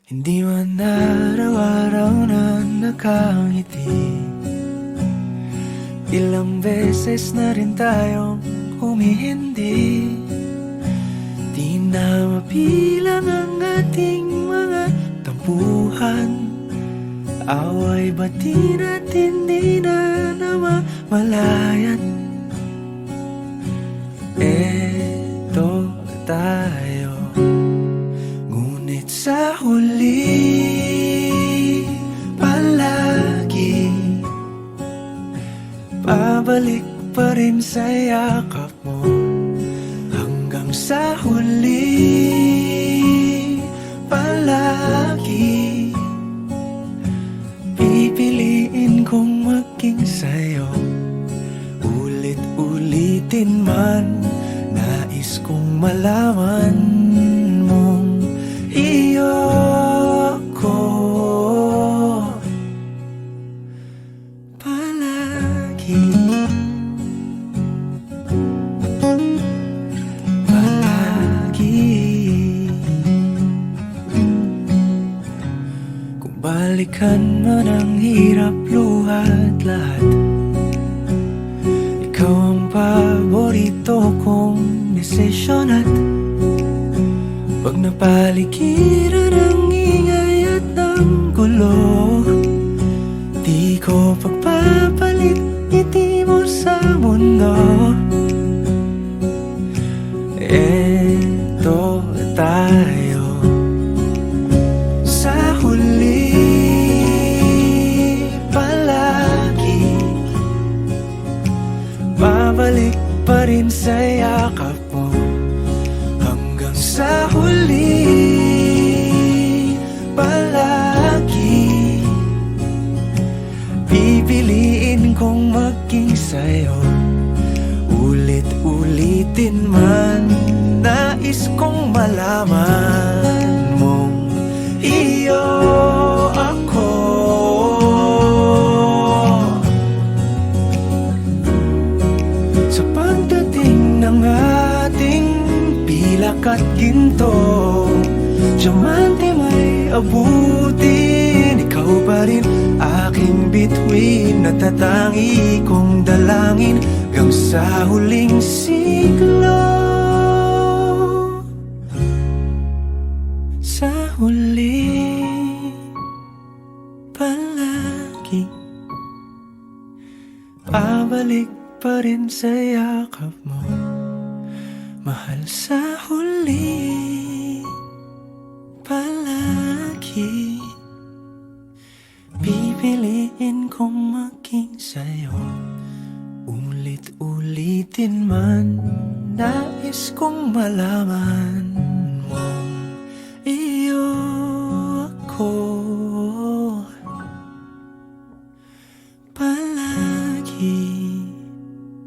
Hindi man araw-araw na nakangiti, ilang beses na rin tayong humihindi. Di na mabilang ang ating mga tampuhan, away bati natin di na namamalayan. Eto tayo, ngunit sa huli palagi pabalik pa rin sa yakap mo. Hanggang sa huli palagi pipiliin kong maging sa'yo. Ulit-ulitin man, nais kong malaman mong iyo ko palagi. Kung balikan man ang hirap, luha at lahat, ikaw ang paborito kong desisyon. At pag napaligiran ang ingay at ang gulo, di ko pagpapalit ngiti mo sa mundo. Eto tayo, sa huli palagi babalik pa rin sa yakap mo. Hanggang sa huli palagi pipiliin kong maging sa'yo. Ulit-ulitin man, nais kong malaman mong iyo ako. Sa pagdating ng ating pilak at ginto, diamante may abutin, ikaw pa rin aking bituin, natatangi kong dalangin hanggang sa huling siglo. Sa huli palagi pabalik pa rin sa yakap mo, mahal. Sa huli palagi pipiliin kong maging sa'yo. Ulit-ulitin man, nais kong malaman